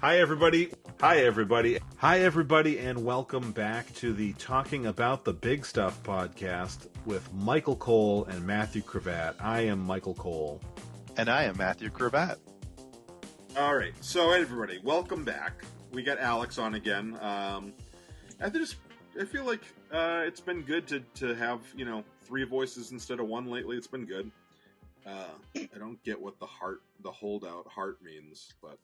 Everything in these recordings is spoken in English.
Hi, everybody. Hi, everybody. Hi, everybody, and welcome back to the Talking About the Big Stuff podcast with Michael Cole and Matthew Cravat. I am Michael Cole. And I am Matthew Cravat. All right. So, everybody, welcome back. We got Alex on again. I feel like it's been good to have, three voices instead of one lately. It's been good. I don't get what the holdout heart means, but...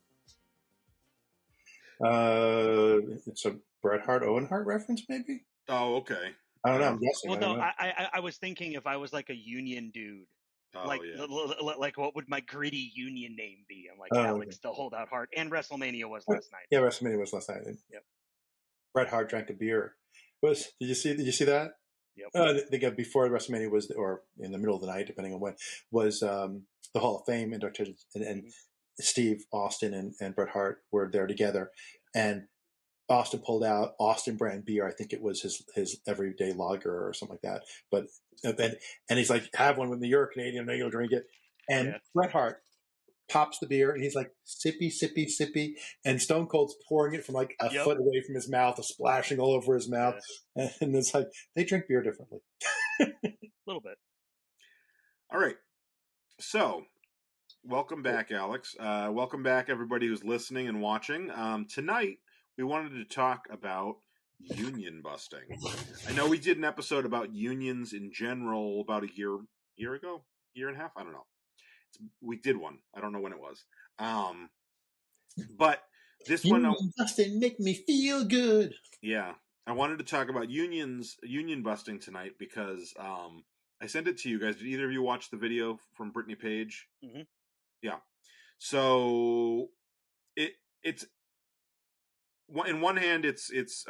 It's a Bret Hart, Owen Hart reference, maybe? Oh, okay. I don't know. I'm guessing. Well, no, I was thinking if I was like a union dude, like what would my gritty union name be? I'm like Alex, the holdout heart, and WrestleMania was last night. Yeah, WrestleMania was last night. Yep. Bret Hart drank a beer. Did you see that? Yep. I think before WrestleMania was, or in the middle of the night, depending on when, was the Hall of Fame inducted, and Steve Austin and Bret Hart were there together, and Austin pulled out Austin brand beer. I think it was his everyday lager or something like that. But and he's like, "Have one with me. You're a Canadian. I know you'll drink it." And Bret Hart pops the beer and he's like, "Sippy, sippy, sippy." And Stone Cold's pouring it from like a foot away from his mouth, splashing all over his mouth. Yeah. And it's like they drink beer differently. A little bit. All right. So. Welcome back, Alex. Welcome back, everybody who's listening and watching. Tonight, we wanted to talk about union busting. I know we did an episode about unions in general about a year ago, year and a half. I don't know. We did one. I don't know when it was. But this union busting make me feel good. Yeah, I wanted to talk about union busting tonight because I sent it to you guys. Did either of you watch the video from Brittany Page? Mm-hmm. Yeah. So it's in one hand it's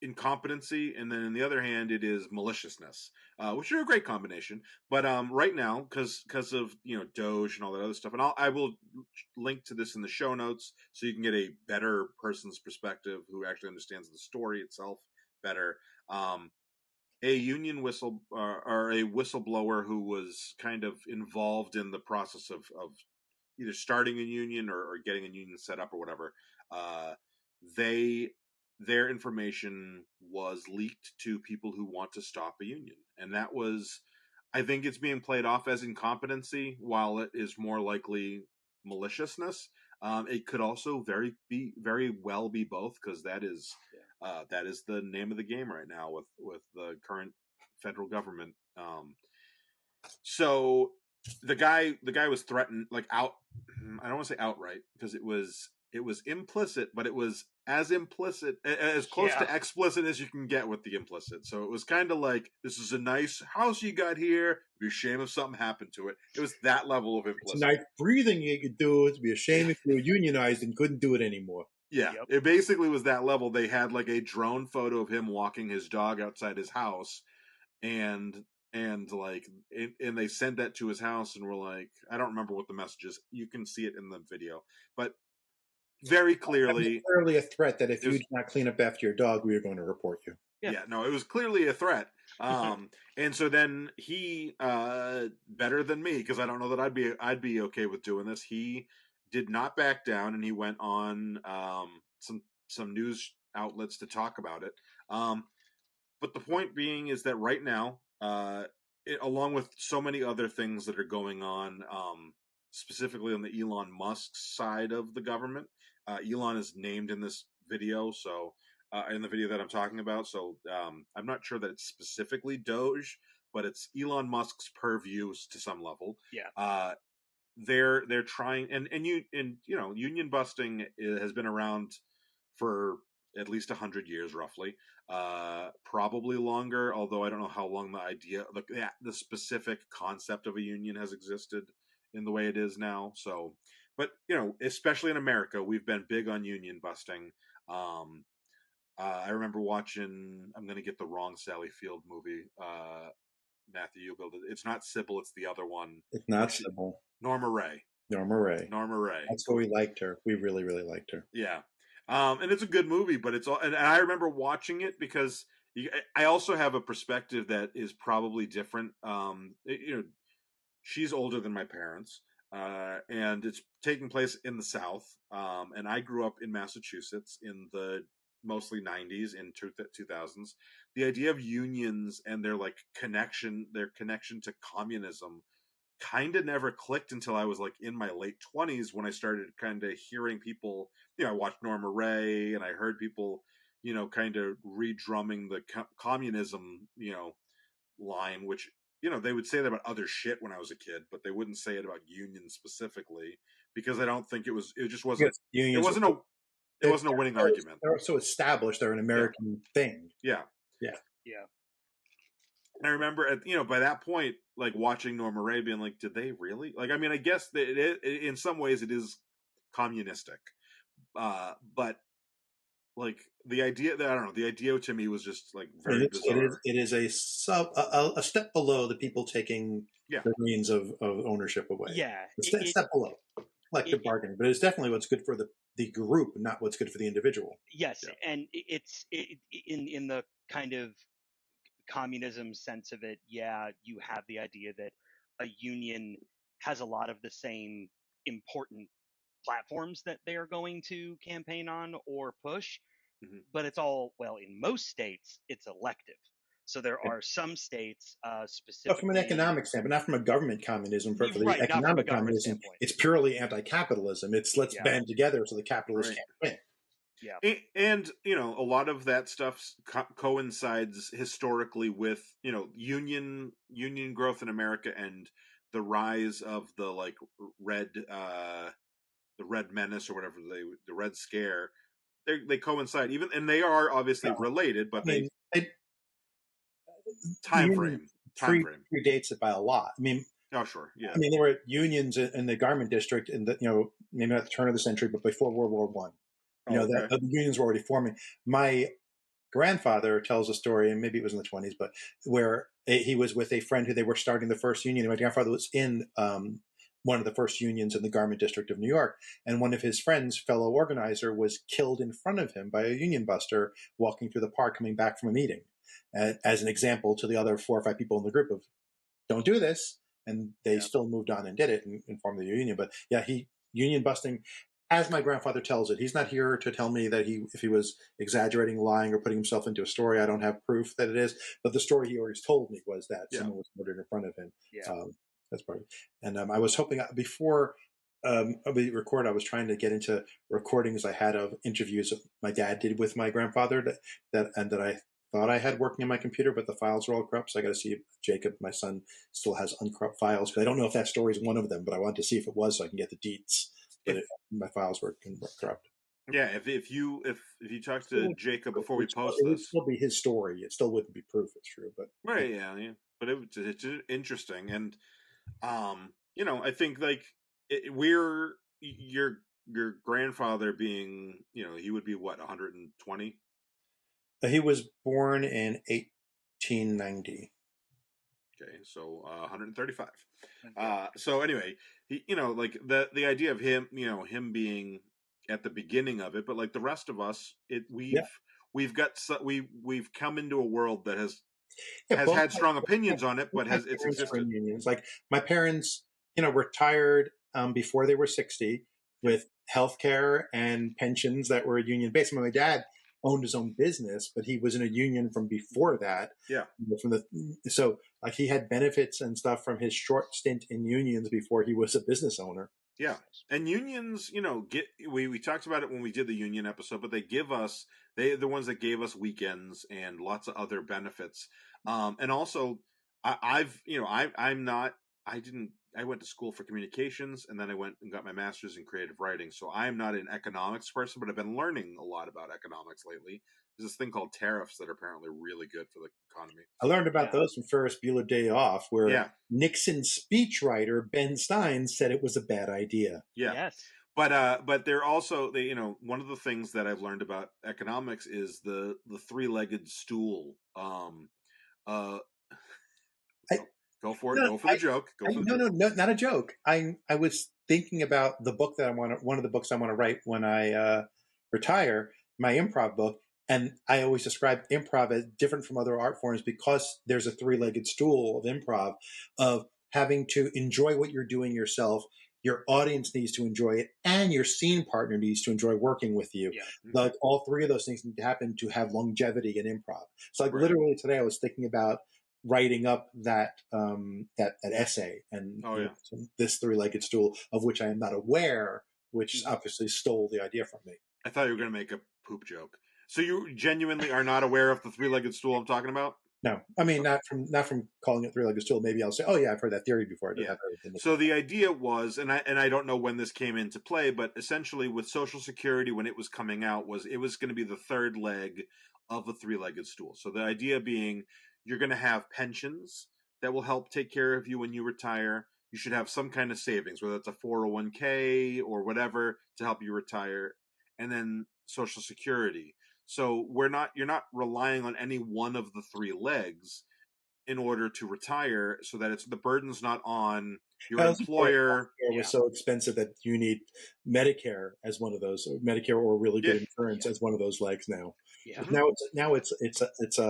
incompetency, and then in the other hand it is maliciousness, which are a great combination. But right now, because of Doge and all that other stuff, and I will link to this in the show notes so you can get a better person's perspective who actually understands the story itself better. A union or a whistleblower who was kind of involved in the process of either starting a union or getting a union set up or whatever. Their information was leaked to people who want to stop a union. And that was, I think it's being played off as incompetency while it is more likely maliciousness. It could also very well be both, because that is the name of the game right now with the current federal government. So the guy was threatened, like I don't want to say outright, because it was implicit, but it was as implicit, as close to explicit as you can get with the implicit. So it was kind of like, this is a nice house you got here. It'd be a shame if something happened to it. It was that level of implicit. It's a nice breathing you could do. It'd be a shame if you were unionized and couldn't do it anymore. Yeah, It basically was that level. They had like a drone photo of him walking his dog outside his house, and they sent that to his house, and were like, I don't remember what the message is. You can see it in the video, but very clearly, clearly a threat that if you did not clean up after your dog, we were going to report you. Yeah, no, it was clearly a threat. And so then he, better than me, because I don't know that I'd be okay with doing this. He did not back down, and he went on some news outlets to talk about it. But the point being is that right now, along with so many other things that are going on, specifically on the Elon Musk side of the government, Elon is named in this video, so in the video that I'm talking about. So I'm not sure that it's specifically Doge, but it's Elon Musk's purview to some level. Yeah. They're trying, and union busting has been around for at least 100 years, roughly, probably longer. Although I don't know how long the specific concept of a union has existed in the way it is now. So, but especially in America, we've been big on union busting. I remember watching, I'm going to get the wrong Sally Field movie. Matthew, you'll build it. It's not Sybil, it's the other one. It's not Sybil. Norma Ray. That's why we liked her. We really, really liked her. Yeah. And it's a good movie, but it's all, and I remember watching it because I also have a perspective that is probably different. She's older than my parents. and it's taking place in the South. And I grew up in Massachusetts in the mostly 90s and 2000s. The idea of unions and their connection to communism kind of never clicked until I was in my late 20s, when I started kind of hearing people, I watched Norma Ray, and I heard people, kind of redrumming the communism, line, which, they would say that about other shit when I was a kid, but they wouldn't say it about unions specifically, because I don't think it just wasn't, it wasn't a winning argument. They're so established. They're an American thing. Yeah. Yeah. Yeah. And I remember, by that point, watching Norma Ray, being like, did they really? I mean, I guess that in some ways it is communistic. But the idea that, I don't know, the idea to me was just very bizarre. It is a step below the people taking the reins of ownership away. Yeah. A step below collective bargaining, but it's definitely what's good for the group, not what's good for the individual. Yes. Yeah. And it's in the kind of communism sense of it. Yeah. You have the idea that a union has a lot of the same important platforms that they are going to campaign on or push, but it's all, in most states, it's elective. So there are some states specifically. But from an economic standpoint, not from a government communism, but for the economic communism, it's purely anti-capitalism. It's let's band together so the capitalists can't win. Yeah. And a lot of that stuff coincides historically with, union growth in America and the rise of the Red Menace, or whatever, the Red Scare. They coincide, and they are obviously related, but time frame predates it by a lot. I mean, oh sure, yeah. I mean, there were unions in the garment district in the maybe not the turn of the century, but before World War One. The unions were already forming. My grandfather tells a story, and maybe it was in the 20s, but where he was with a friend who they were starting the first union. My grandfather was in one of the first unions in the garment district of New York, and one of his friends, fellow organizer, was killed in front of him by a union buster walking through the park coming back from a meeting, as an example to the other 4 or 5 people in the group of don't do this. And they still moved on and did it and formed the union. But yeah, union busting, as my grandfather tells it. He's not here to tell me that if he was exaggerating, lying, or putting himself into a story. I don't have proof that it is, but the story he always told me was that someone was murdered in front of him. Yeah. That's part of it. And I was hoping before we record, I was trying to get into recordings I had of interviews that my dad did with my grandfather that I thought I had working on my computer, but the files are all corrupt. So I got to see if Jacob, my son, still has uncorrupt files. Because I don't know if that story is one of them, but I wanted to see if it was so I can get the deets. But my files were corrupt. Yeah, if you talk to Jacob before we post it would this, still be his story. It still wouldn't be proof it's true, but right, yeah. But it's interesting, and I think we're your grandfather being, he would be what, 120. He was born in 1890. Okay, so 135. So anyway, the idea of him, him being at the beginning of it, but the rest of us, we've come into a world that has had strong opinions on it, but it's existed. Unions. Like my parents, retired before they were 60 with health care and pensions that were union based. My dad owned his own business, but he was in a union from before that. Yeah. So he had benefits and stuff from his short stint in unions before he was a business owner. Yeah. And unions, we talked about it when we did the union episode, but they're the ones that gave us weekends and lots of other benefits. And also I went to school for communications, and then I went and got my master's in creative writing. So I'm not an economics person, but I've been learning a lot about economics lately. There's this thing called tariffs that are apparently really good for the economy. I learned about those from Ferris Bueller Day Off, where Nixon's speechwriter, Ben Stein, said it was a bad idea. Yeah. Yes. But they're also, one of the things that I've learned about economics is the three-legged stool. Go for it. Go for the joke. No, not a joke. I was thinking about the book that one of the books I want to write when I retire, my improv book. And I always describe improv as different from other art forms because there's a three-legged stool of improv, of having to enjoy what you're doing yourself. your audience needs to enjoy it, and your scene partner needs to enjoy working with you. Yeah. Like all three of those things need to happen to have longevity in improv. So like Right. literally today I was thinking about writing up that essay and Oh, yeah. this three-legged stool, of which I am not aware, which Mhm. obviously stole the idea from me. I thought you were going to make a poop joke. So you genuinely are not aware of the three-legged stool I'm talking about? No, I mean not from calling it three-legged stool. Maybe I'll say, oh yeah, I've heard that theory before. I don't Yeah. have everything. So the idea was, and I don't know when this came into play, but essentially with Social Security when it was coming out, it was going to be the third leg of a three-legged stool. So the idea being you're going to have pensions that will help take care of you when you retire. You should have some kind of savings, whether it's a 401k or whatever, to help you retire, and then Social Security. So you're not relying on any one of the three legs in order to retire, so that the burden's not on your That was before employer. healthcare was so expensive that you need Medicare as one of those, Medicare or really good insurance as one of those legs now. Yeah. Now it's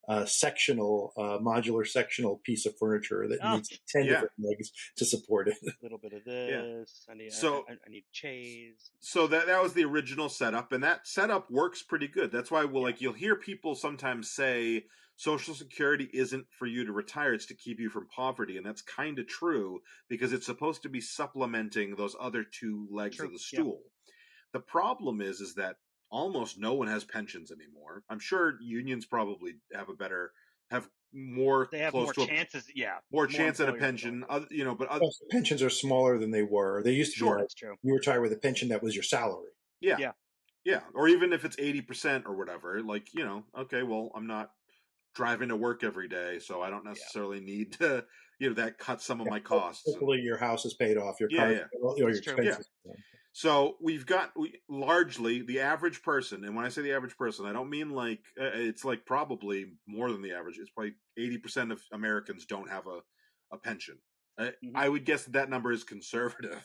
a sectional, modular sectional piece of furniture that needs 10 different legs to support it. A little bit of this. I need chase. So that was the original setup, and that setup works pretty good. That's why you'll hear people sometimes say Social Security isn't for you to retire, it's to keep you from poverty, and that's kind of true because it's supposed to be supplementing those other two legs of the stool. The problem is that almost no one has pensions anymore. I'm sure unions probably have more They have close more to chances. more chance at a pension. But pensions are smaller than they were. They used to be like that's true. You retire with a pension that was your salary. Yeah. Or even if it's 80% or whatever, okay, well, I'm not driving to work every day, so I don't necessarily need to, that cuts some of my costs. Hopefully your house is paid off, your car, your expenses. So largely the average person, and when I say the average person, I don't mean it's like probably more than the average. It's probably 80% of Americans don't have a pension. I would guess that number is conservative.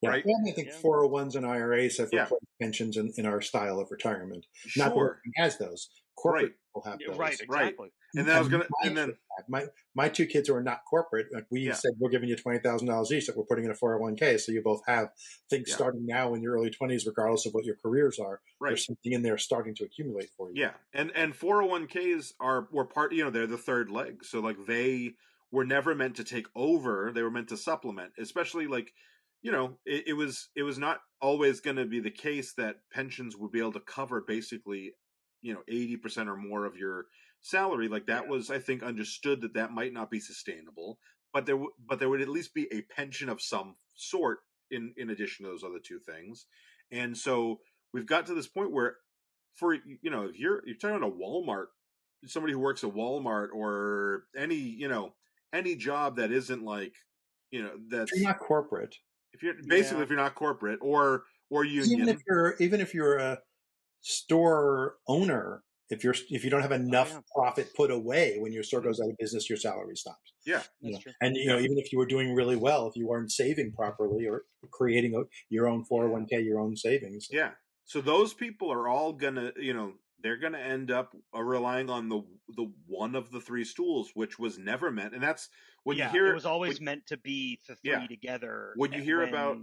Yeah, right? Well, I think 401s and IRAs have replaced pensions in our style of retirement. Not that everyone has those. Corporate people have those. Right, exactly. And then my two kids who are not corporate, we said we're giving you $20,000 each that we're putting in a 401k, so you both have things starting now in your early 20s, regardless of what your careers are. Right. There's something in there starting to accumulate for you. Yeah, and 401ks were part. They're the third leg, so they were never meant to take over. They were meant to supplement, especially it was not always going to be the case that pensions would be able to cover basically 80% or more of your salary. That was, I think, understood that might not be sustainable, but there would at least be a pension of some sort in addition to those other two things. And so we've got to this point where if you're talking about a Walmart, somebody who works at Walmart or any job that isn't that's, if you're not corporate, if you're not corporate or union, even if you're a store owner, if you don't have enough profit put away when your store goes out of business, your salary stops. Yeah, that's true. And even if you were doing really well, if you weren't saving properly or creating your own 401k, your own savings. Yeah. So those people are all gonna, they're gonna end up relying on the one of the three stools, which was never meant. And that's when you hear it was always meant to be the three together. When you hear about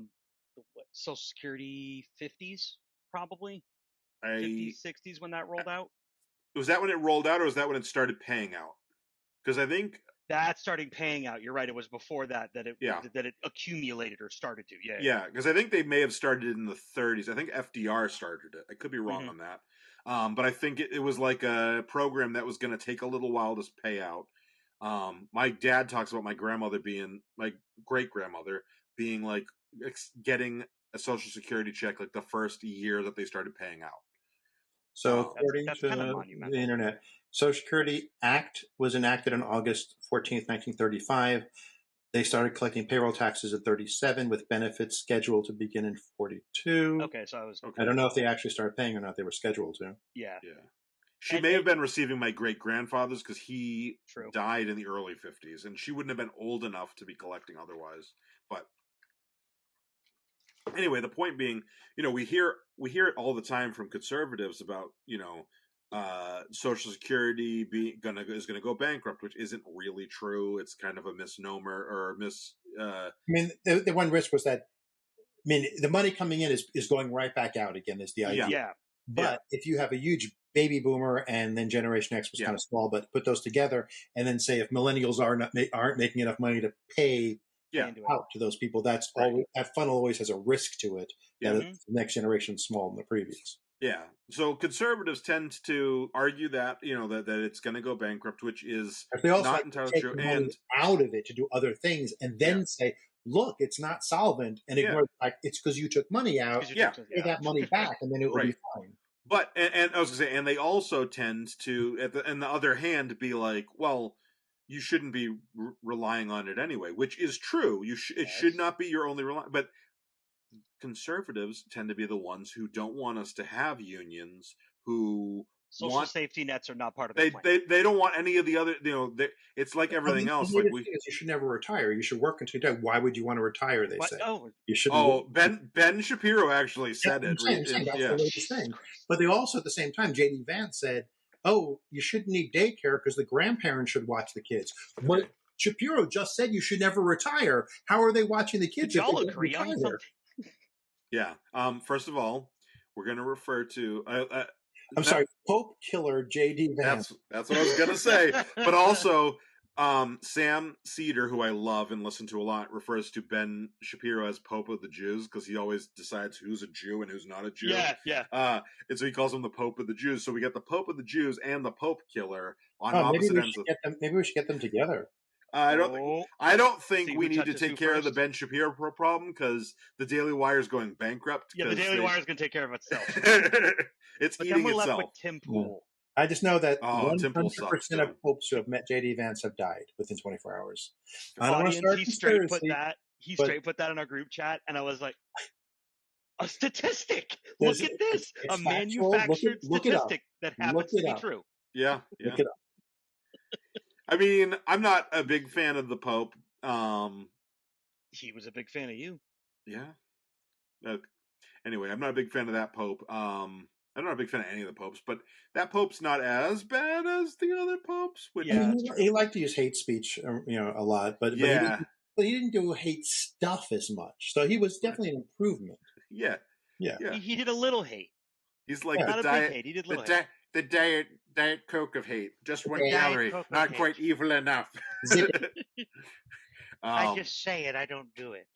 Social Security 50s, probably 50s, 60s when that rolled out. Was that when it rolled out, or was that when it started paying out? Because I think that started paying out. You're right. It was before that it accumulated or started to. Yeah, because I think they may have started in the 30s. I think FDR started it. I could be wrong on that. But I think it was like a program that was going to take a little while to pay out. My dad talks about my great grandmother being getting a Social Security check the first year that they started paying out. So according to the internet, Social Security Act was enacted on August 14th, 1935. They started collecting payroll taxes at 37, with benefits scheduled to begin in 42. Okay, so I don't know if they actually started paying or not. They were scheduled to. Yeah. She may have been receiving my great grandfather's because he died in the early 50s, and she wouldn't have been old enough to be collecting otherwise. But anyway, the point being, we hear it all the time from conservatives about Social Security is gonna go bankrupt, which isn't really true. It's kind of a misnomer or I mean, the one risk was that, I mean, the money coming in is going right back out again, is the idea. Yeah. But if you have a huge baby boomer and then Generation X was kind of small, but put those together, and then say if millennials aren't making enough money to pay out to those people, that's always, that funnel always has a risk to it. That the next generation is smaller than the previous. Yeah. So conservatives tend to argue that, that it's going to go bankrupt, which is But they also not like entirely to take true. money And out of it to do other things, and then say, "Look, it's not solvent," and ignore the fact it's because you took money out. Pay that money back, and then it will be fine. But and I was going to say, and they also tend to, on the other hand, be like, well, you shouldn't be relying on it anyway, which is true. It should not be your only reliance. But conservatives tend to be the ones who don't want us to have unions, who social safety nets are not part of the plan. They don't want any of the other, it's like everything else. Like you should never retire. You should work until you die. Why would you want to retire? They say. You should. Ben Shapiro actually said it. That's the latest thing. But they also, at the same time, J.D. Vance said, "Oh, you shouldn't need daycare because the grandparents should watch the kids." But Shapiro just said you should never retire. How are they watching the kids? Did y'all agree on something? Yeah. First of all, we're going to refer to. I'm sorry, Pope killer J.D. Vance. That's what I was going to say. But also, Sam Cedar, who I love and listen to a lot, refers to Ben Shapiro as Pope of the Jews because he always decides who's a Jew and who's not a Jew. Yeah. And so he calls him the Pope of the Jews. So we got the Pope of the Jews and the Pope killer on opposite ends. Maybe we should get them together. I don't think we need to take care of the Ben Shapiro problem because the Daily Wire is going bankrupt. Yeah, the Daily Wire is going to take care of itself. It's but eating then we're itself. Left with Tim Pool. I just know that 100% of popes who have met J.D. Vance have died within 24 hours. I don't want to start conspiracy. He straight put that in our group chat, and I was like, a statistic! Look at this! A manufactured statistic that happens to be true. Yeah. Look it up. I mean, I'm not a big fan of the Pope. He was a big fan of you. Yeah. Anyway, I'm not a big fan of that Pope. I'm not a big fan of any of the popes, but that Pope's not as bad as the other popes. Which he liked to use hate speech, a lot, but he didn't do hate stuff as much. So he was definitely an improvement. Yeah. He did a little hate. He's like not a big hate. He did little hate. The Diet Coke of hate. Just one calorie. Not quite evil enough. I just say it. I don't do it.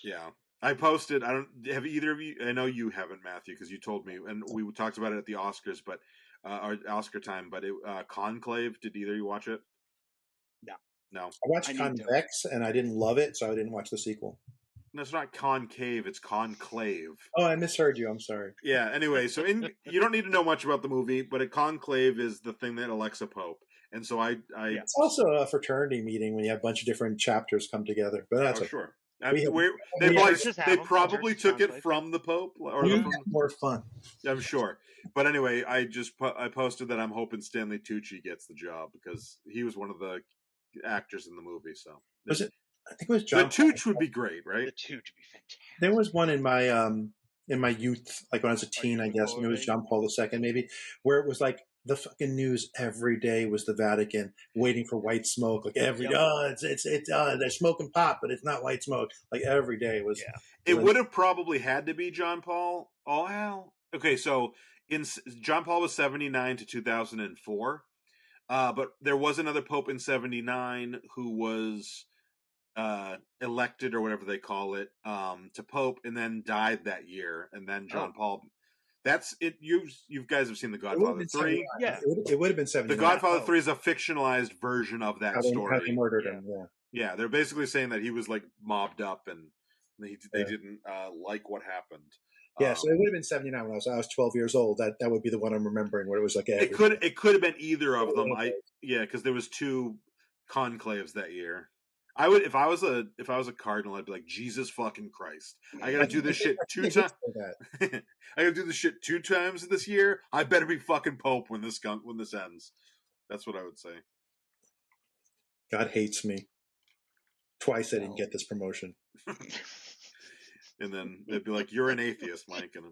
Yeah. I posted. Have either of you? I know you haven't, Matthew, because you told me, and we talked about it at the Oscars, but or Oscar time. But Conclave. Did either of you watch it? No. I watched Convex, and I didn't love it, so I didn't watch the sequel. No, it's not concave; it's conclave. Oh, I misheard you. I'm sorry. Yeah. Anyway, so you don't need to know much about the movie, but a conclave is the thing that elects a pope, and so It's also a fraternity meeting when you have a bunch of different chapters come together. But that's sure. They probably took it from the Pope, or more fun. I'm sure. But anyway, I posted that I'm hoping Stanley Tucci gets the job because he was one of the actors in the movie. So was it? I think it was John. The Tooch would be great, right? The Tooch would be fantastic. There was one in my youth, like when I was a teen, I guess, and it was John Paul II, maybe, where it was like the fucking news every day was the Vatican waiting for white smoke, like every day. Oh, they're smoking pot, but it's not white smoke. Like every day was. Yeah. It would have probably had to be John Paul. Oh hell. Okay, so John Paul was 79 to 2004, but there was another pope in 79 who was elected or whatever they call it to pope, and then died that year, and then John Paul. That's it. You guys have seen The Godfather 3. Yeah, it would have been 79. The Godfather 3 is a fictionalized version of that story. How they murdered him. Yeah, they're basically saying that he was like mobbed up and they didn't like what happened. Yeah, so it would have been 79 when I was 12 years old. That would be the one I'm remembering where it was like it could have been either of them. Because there was 2 conclaves that year. I would if I was a cardinal, I'd be like, Jesus fucking Christ! I gotta do this shit 2 times. I gotta do this shit 2 times this year. I better be fucking pope when this ends. That's what I would say. God hates me. Twice I didn't get this promotion. And then they'd be like, "You're an atheist, Mike." And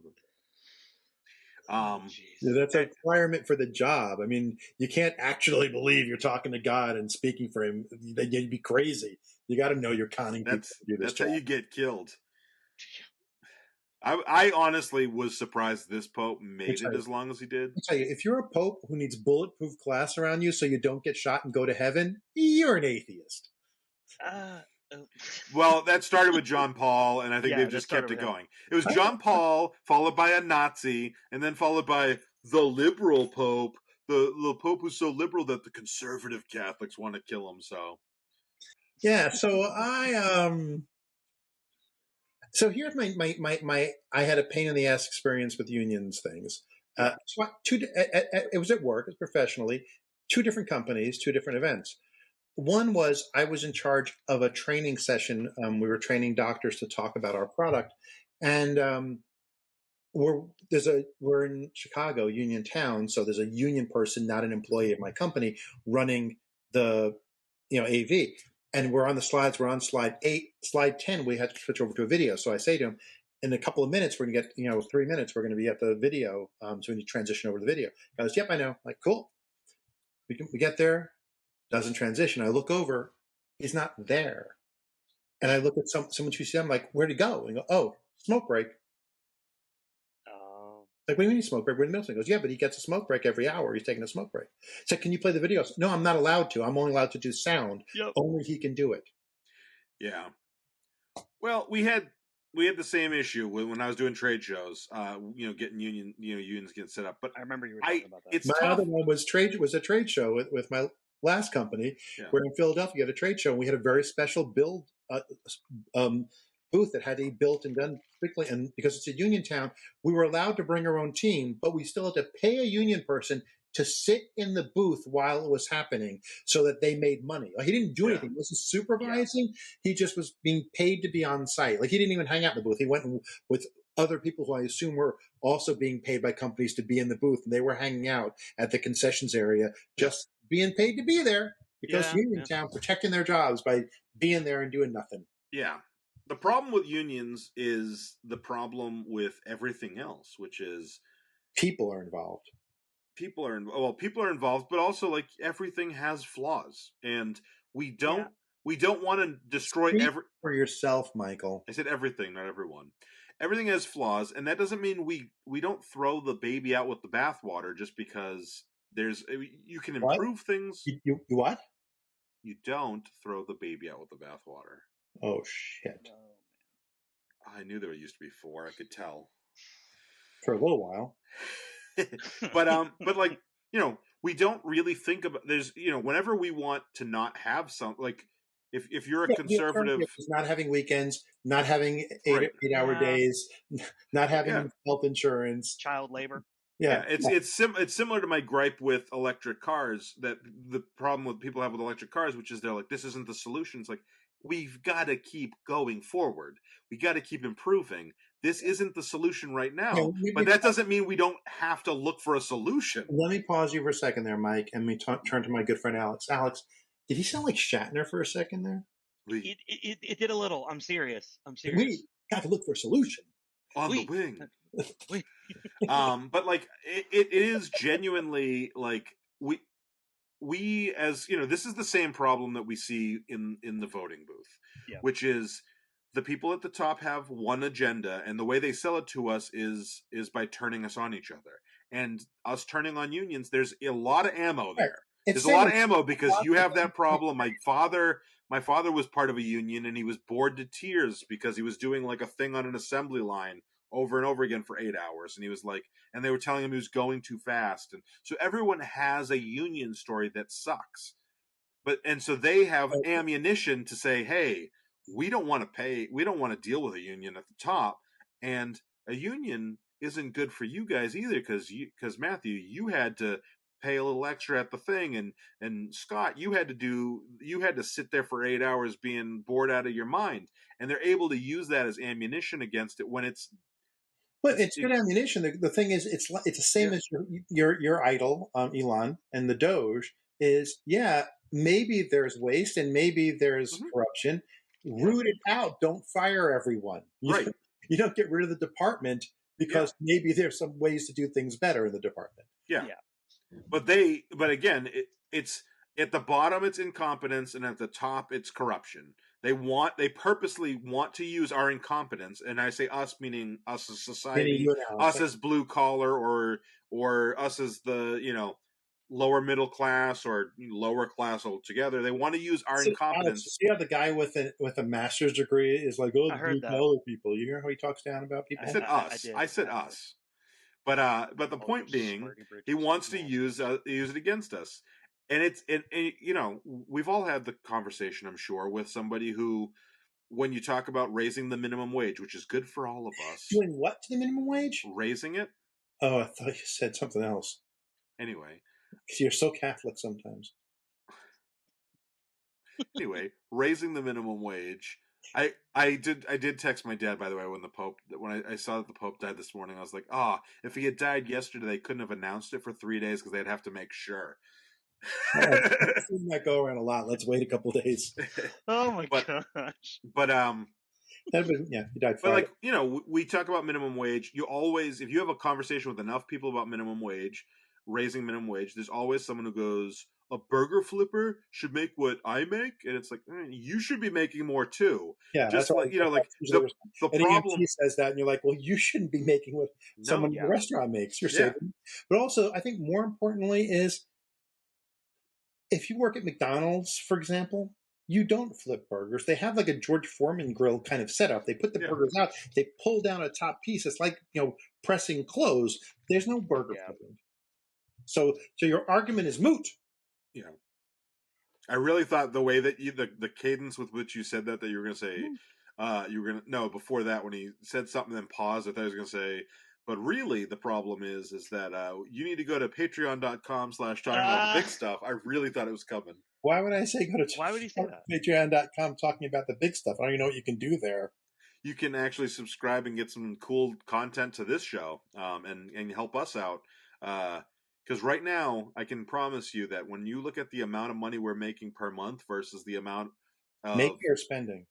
Yeah, that's a requirement for the job. I mean, you can't actually believe you're talking to God and speaking for Him. You'd be crazy. You got to know you're conning people to do this That's job. how you get killed. I honestly was surprised this Pope made it as long as he did. I'll tell you, if you're a Pope who needs bulletproof glass around you so you don't get shot and go to heaven, you're an atheist. Well, that started with John Paul, and I think they've just kept it going. It was John Paul, followed by a Nazi, and then followed by the liberal Pope, the Pope who's so liberal that the conservative Catholics want to kill him. So, yeah. So So here's my I had a pain in the ass experience with unions things. It was at work, it was professionally, 2 different companies, 2 different events. One was I was in charge of a training session. We were training doctors to talk about our product, and we're in Chicago, Union Town, so there's a union person, not an employee of my company, running the AV. And we're on the slides. We're on slide 8, slide 10. We had to switch over to a video. So I say to him, in a couple of minutes, we're going to get, 3 minutes, we're going to be at the video. So we need to transition over to the video. He goes, yep, I know. I'm like, cool. We get there, doesn't transition. I look over, he's not there. And I look at someone who sees, I'm like, where'd he go? And go, oh, smoke break. Like, what do you mean smoke break? We're in the middle. He goes, yeah, but he gets a smoke break every hour. He's taking a smoke break. I said, can you play the videos? No, I'm not allowed to. I'm only allowed to do sound. Yep. Only he can do it. Yeah. Well, we had the same issue when I was doing trade shows. Getting unions getting set up. But I remember you were talking about that. It's my tough. other one was a trade show with my last company. Yeah. We're in Philadelphia at a trade show. And we had a very special build booth that had to be built and done quickly. And because it's a union town, we were allowed to bring our own team, but we still had to pay a union person to sit in the booth while it was happening so that they made money. Like, he didn't do anything. He wasn't supervising. He just was being paid to be on site. Like, he didn't even hang out in the booth. He went with other people who I assume were also being paid by companies to be in the booth. And they were hanging out at the concessions area, just being paid to be there because union town protecting their jobs by being there and doing nothing. Yeah. The problem with unions is the problem with everything else, which is people are involved. People are involved, but also, like, everything has flaws, and we don't want to destroy for yourself, Michael. I said everything, not everyone. Everything has flaws, and that doesn't mean we don't throw the baby out with the bathwater just because you can improve things. You what? You don't throw the baby out with the bathwater. Oh shit! I knew there used to be 4. I could tell for a little while. but like, we don't really think about, there's, whenever we want to not have some, like, if you're a conservative, not having weekends, not having 8-hour days, not having health insurance, child labor. It's similar to my gripe with electric cars, that the problem with people have with electric cars, which is they're like, this isn't the solution. It's like, we've got to keep going forward. We got to keep improving. This isn't the solution right now, but that doesn't mean we don't have to look for a solution. Let me pause you for a second there, Mike, and we turn to my good friend Alex. Alex, did he sound like Shatner for a second there? It did a little. I'm serious. We got to look for a solution. On the wing. But like, it is genuinely, like, we as, this is the same problem that we see in the voting booth, which is the people at the top have one agenda, and the way they sell it to us is by turning us on each other. And us turning on unions, there's a lot of ammo there. There's a lot of ammo because you have that problem. My father was part of a union, and he was bored to tears because he was doing, like, a thing on an assembly line over and over again for 8 hours. And he was like, and they were telling him he was going too fast. And so everyone has a union story that sucks. And so they have ammunition to say, hey, we don't want to deal with a union at the top, and a union isn't good for you guys either, because Matthew, you had to pay a little extra at the thing, and Scott, you had to sit there for 8 hours being bored out of your mind, and they're able to use that as ammunition against it when it's. But it's good ammunition. The thing is, it's the same as your idol, Elon, and the Doge is, maybe there's waste and maybe there's corruption. Root it out. Don't fire everyone. You don't get rid of the department because maybe there's some ways to do things better in the department. Yeah. Yeah. But again, it's at the bottom, it's incompetence, and at the top, it's corruption. They purposely want to use our incompetence, and I say us, meaning us as society, us as blue collar, or us as the lower middle class or lower class altogether. They want to use our incompetence. Yeah, the guy with a master's degree is like, oh, I heard blue collar people. You hear how he talks down about people? I said us. I said us. But the point being, he wants to use it against us, and we've all had the conversation, I'm sure, with somebody who, when you talk about raising the minimum wage, which is good for all of us, doing what to the minimum wage? Raising it. Oh, I thought you said something else. Anyway, because you're so Catholic sometimes. Anyway, raising the minimum wage. I did text my dad, by the way, when I saw that the Pope died this morning. I was like, if he had died yesterday, they couldn't have announced it for 3 days because they'd have to make sure. I've seen that go around a lot. Let's wait a couple days. Oh my gosh! But he died. Friday. But we talk about minimum wage. You always, if you have a conversation with enough people about minimum wage, raising minimum wage, there's always someone who goes, a burger flipper should make what I make, and it's like you should be making more too. Yeah, just like the problem says that, and you're like, well, you shouldn't be making what someone in the restaurant makes. You're saving, but also I think more importantly is if you work at McDonald's, for example, you don't flip burgers. They have like a George Foreman grill kind of setup. They put the burgers out. They pull down a top piece. It's like pressing clothes. There's no burger flipping. So your argument is moot. Yeah, I really thought the way that the cadence with which you said that you were going to say, before that when he said something then paused, I thought he was going to say, but really the problem is that you need to go to patreon.com/talking about the big stuff. I really thought it was coming. Why would I say go to Why would he say that? patreon.com talking about the big stuff? I don't even know what you can do there. You can actually subscribe and get some cool content to this show and help us out. Because right now, I can promise you that when you look at the amount of money we're making per month versus the amount of... Making or spending?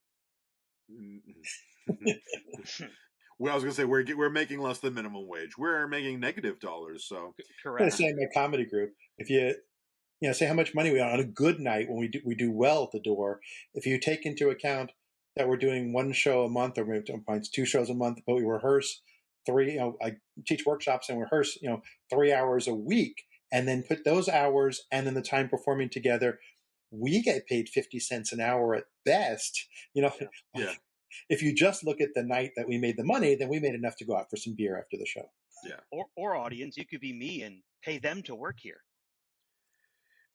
Well, I was going to say, we're making less than minimum wage. We're making negative dollars, so... Correct. I'm going to say in my comedy group, if you say how much money we are on a good night when we do well at the door, if you take into account that we're doing one show a month or maybe 2 shows a month, but we rehearse 3, I teach workshops and rehearse, 3 hours a week, and then put those hours and then the time performing together, we get paid 50 cents an hour at best. If you just look at the night that we made the money, then we made enough to go out for some beer after the show. Yeah. Or audience, you could be me and pay them to work here.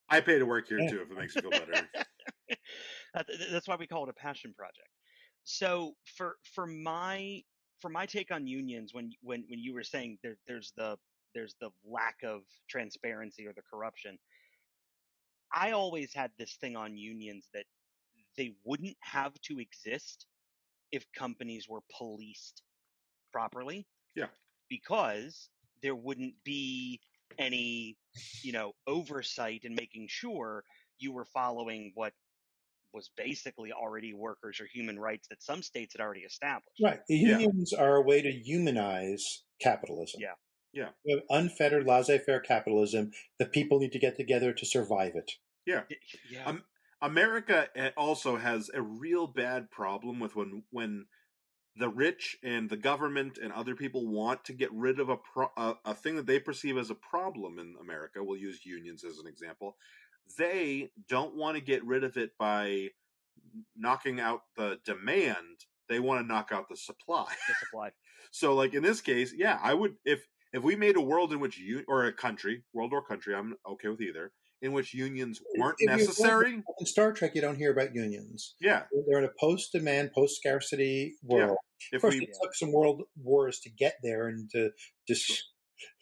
I pay to work here too, if it makes you feel better. That's why we call it a passion project. So for my take on unions, when you were saying there's the lack of transparency or the corruption, I always had this thing on unions that they wouldn't have to exist if companies were policed properly. Yeah. Because there wouldn't be any, oversight in making sure you were following what was basically already workers or human rights that some states had already established. Right. The unions are a way to humanize capitalism. Yeah. Yeah. We have unfettered laissez-faire capitalism. The people need to get together to survive it. Yeah. Yeah. America also has a real bad problem with when the rich and the government and other people want to get rid of a thing that they perceive as a problem in America. We'll use unions as an example. They don't want to get rid of it by knocking out the demand. They want to knock out the supply. So, like in this case, I would if we made a world in which world or country, I'm okay with either, in which unions weren't necessary. In Star Trek, you don't hear about unions. Yeah. They're in a post-demand, post-scarcity world. Yeah. Of course, it took some world wars to get there and to just...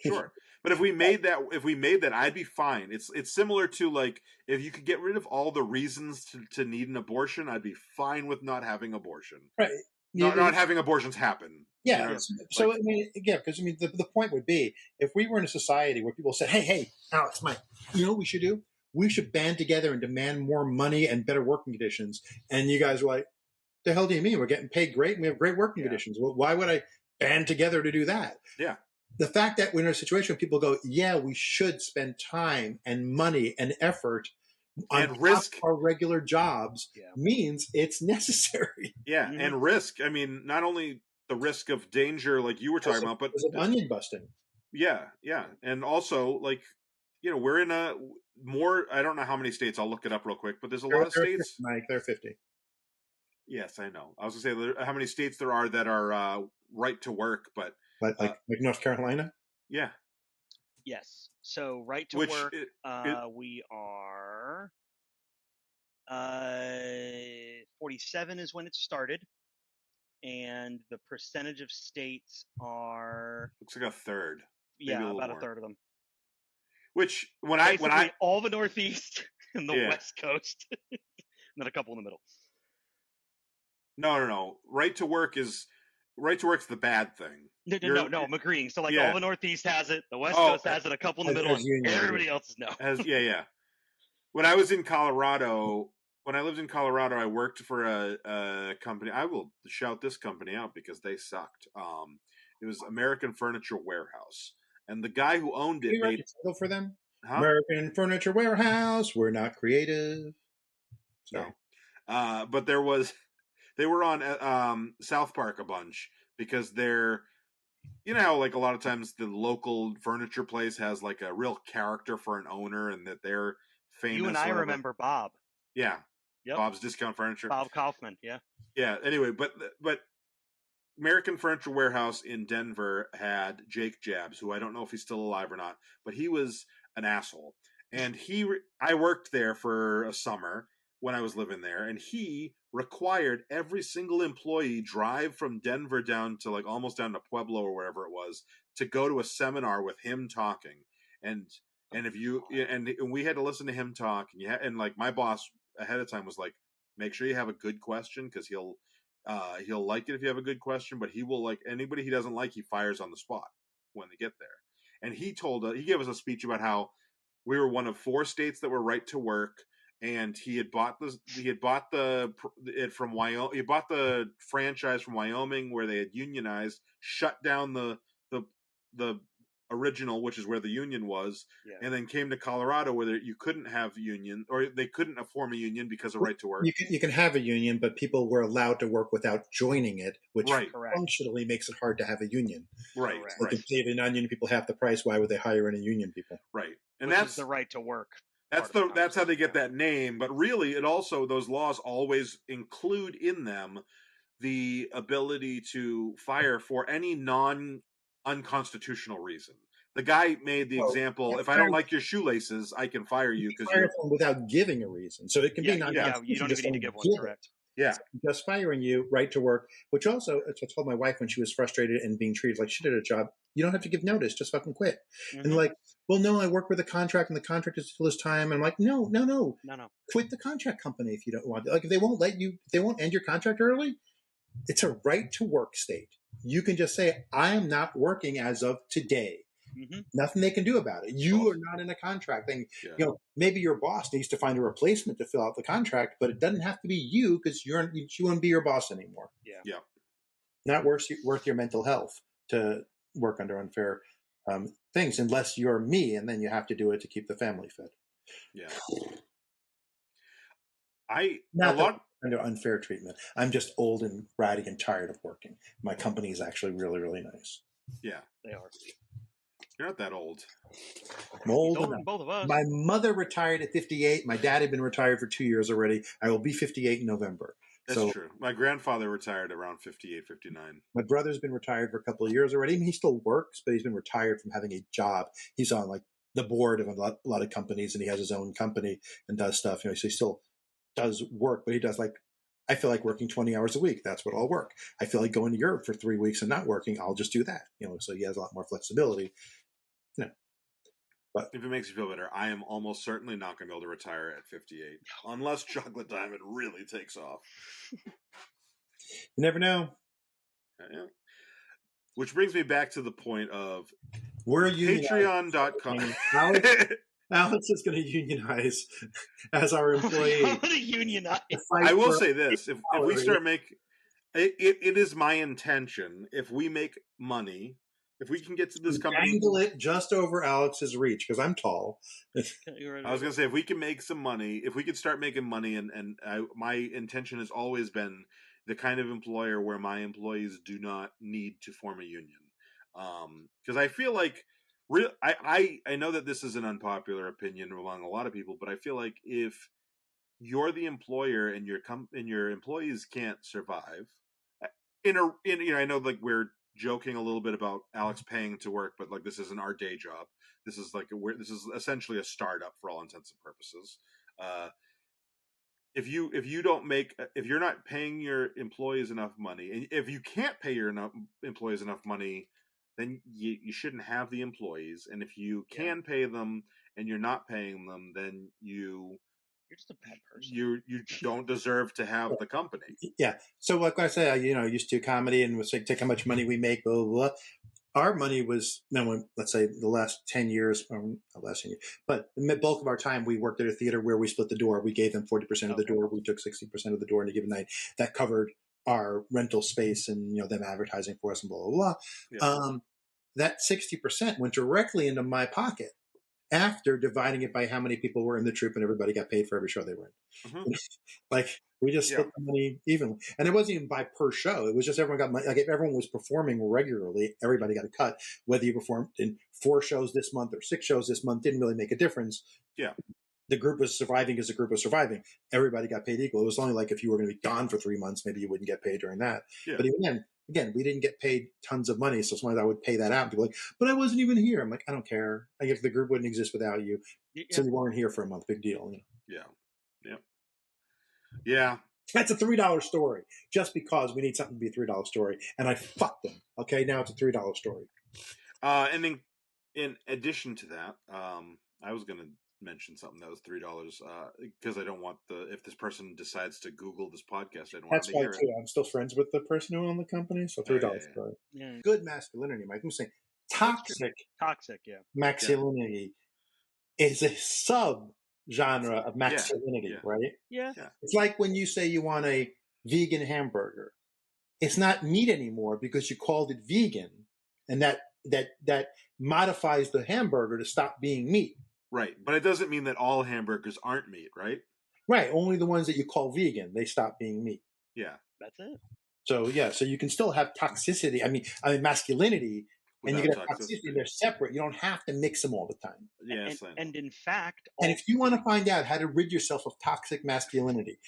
Sure. But if we made that, I'd be fine. It's similar to like if you could get rid of all the reasons to need an abortion, I'd be fine with not having abortion. Right. Not having abortions happen. Yeah. So I mean, because the point would be if we were in a society where people said, "Hey, Alex, Mike, you know what we should do? We should band together and demand more money and better working conditions." And you guys were like, "The hell do you mean? We're getting paid great and we have great working conditions. Well, why would I band together to do that. Yeah. The fact that we're in a situation where people go, yeah, we should spend time and money and effort on and risk our regular jobs Yeah. means it's necessary. Yeah, and risk. I mean, not only the risk of danger, like you were talking about, but There's an onion busting. yeah, and also like we're in a more. I don't know how many states. I'll look it up real quick, but there's a lot of states. 50, Mike, they're 50. Yes, I know. I was gonna say how many states there are that are right to work, but like North Carolina. Yeah. Yes. So right to Which work, we are 47 is when it started, and the percentage of states are looks like a third. about a third of them. Which when Basically, I all the Northeast and the West Coast, and then a couple in the middle. No. Right to work's the bad thing. No, I'm agreeing. So all the Northeast has it, the West Coast has it, a couple in the middle, and everybody else is no. When I was in Colorado, when I lived in Colorado, I worked for a company. I will shout this company out because they sucked. It was American Furniture Warehouse, and the guy who owned it made for them. Huh? American Furniture Warehouse. We're not creative. Sorry. No, but they were on South Park a bunch because they're, how like a lot of times the local furniture place has like a real character for an owner and that they're famous. You and I remember Bob. Yeah. Yep. Bob's Discount Furniture. Bob Kaufman. Yeah. Yeah. Anyway, but American Furniture Warehouse in Denver had Jake Jabs, who I don't know if he's still alive or not, but he was an asshole. And I worked there for a summer when I was living there, and he required every single employee drive from Denver down to like almost down to Pueblo or wherever it was to go to a seminar with him talking. And if you and we had to listen to him talk, and like my boss ahead of time was like, make sure you have a good question because he'll like it if you have a good question, but he will like anybody he doesn't like, he fires on the spot when they get there. And he gave us a speech about how we were one of 4 states that were right to work. And he had bought it from Wyoming. He bought the franchise from Wyoming where they had unionized, shut down the original, which is where the union was, and then came to Colorado where you couldn't have union, or they couldn't form a union because of right to work. You can have a union, but people were allowed to work without joining it, which functionally makes it hard to have a union. Right. They can pay the non-union people half the price. Why would they hire any union people? Right. And that's the right to work. That's how they get that name, but really it also, those laws always include in them the ability to fire for any non-unconstitutional reason. The guy made the example, if I don't like your shoelaces, I can fire you because you're without giving a reason. So it can be non-constitutional. You don't even need to give one, correct. Yeah. Just firing you, right to work, which also, I told my wife when she was frustrated and being treated like she did a job, you don't have to give notice, just fucking quit. Mm-hmm. And like, well, no, I work with a contract and the contract is till this time. And I'm like, no. Quit the contract company if you don't want to. Like, if they won't end your contract early, it's a right to work state. You can just say, I am not working as of today. Mm-hmm. Nothing they can do about it. You are not in a contract thing. Yeah. Maybe your boss needs to find a replacement to fill out the contract, but it doesn't have to be you because you wouldn't be your boss anymore. Yeah. Not worth your mental health to work under unfair things, unless you're me, and then you have to do it to keep the family fed. Yeah. Under unfair treatment. I'm just old and ratty and tired of working. My company is actually really, really nice. Yeah, they are. You're not that old. I'm old enough. Both of us. My mother retired at 58. My dad had been retired for 2 years already. I will be 58 in November. That's true. My grandfather retired around 58, 59. My brother's been retired for a couple of years already. I mean, he still works, but he's been retired from having a job. He's on like the board of a lot of companies, and he has his own company and does stuff. So he still does work, but he does I feel like working 20 hours a week. That's what I'll work. I feel like going to Europe for 3 weeks and not working. I'll just do that. So he has a lot more flexibility. But if it makes you feel better, I am almost certainly not going to be able to retire at 58 unless Chocolate Diamond really takes off. You never know. Yeah. Which brings me back to the point of we're Patreon.com. Alex is going to unionize as our employee. I'm going to unionize. I will say this: if we start it is my intention, if we make money, if we can get to this company, angle it just over Alex's reach because I'm tall. I was going to say, if we can make some money, if we could start making money, my intention has always been the kind of employer where my employees do not need to form a union. Because I feel like, I know that this is an unpopular opinion among a lot of people, but I feel like if you're the employer and your employees can't survive, I know, like, we're joking a little bit about Alex paying to work, but like, this isn't our day job. This is like this is essentially a startup for all intents and purposes. Uh, if you don't make, if you're not paying your employees enough money, and if you can't pay your employees enough money, then you shouldn't have the employees. And if you can pay them and you're not paying them, then you're just a bad person. You don't deserve to have the company. Yeah. So like I said, I used to do comedy and was like, take how much money we make, blah, blah, blah. Our money was, let's say the last 10 years, not last 10 years, but the bulk of our time we worked at a theater where we split the door. We gave them 40% of the door. We took 60% of the door in a given night. That covered our rental space and, them advertising for us and blah, blah, blah. Yeah. That 60% went directly into my pocket after dividing it by how many people were in the troupe, and everybody got paid for every show they were in. Mm-hmm. Like, we just split the money evenly. And it wasn't even by per show. It was just everyone got money. Like, if everyone was performing regularly, everybody got a cut. Whether you performed in 4 shows this month or 6 shows this month didn't really make a difference. Yeah. The group was surviving as a group was surviving. Everybody got paid equal. It was only like if you were going to be gone for 3 months, maybe you wouldn't get paid during that. Yeah. But even again, we didn't get paid tons of money. So sometimes I would pay that out and be like, but I wasn't even here. I'm like, I don't care. Like, if the group wouldn't exist without you. So you weren't here for a month. Big deal. Yeah. Yep. Yeah. That's a $3 story just because we need something to be a $3 story. And I fucked them. Okay. Now it's a $3 story. And in addition to that, I was going to mention something that was $3 because I don't want if this person decides to Google this podcast, I don't want to hear it. That's why too. I'm still friends with the person who owned the company, so $3 story. Yeah. Good masculinity, Mike. I'm saying toxic masculinity is a sub genre of masculinity, right? Yeah. It's like when you say you want a vegan hamburger. It's not meat anymore because you called it vegan, and that modifies the hamburger to stop being meat. Right, but it doesn't mean that all hamburgers aren't meat, right? Right, only the ones that you call vegan, they stop being meat. Yeah. That's it. So so you can still have toxicity. I mean masculinity, and you can have toxicity. They're separate. You don't have to mix them all the time. Yes, and in fact, and if you want to find out how to rid yourself of toxic masculinity,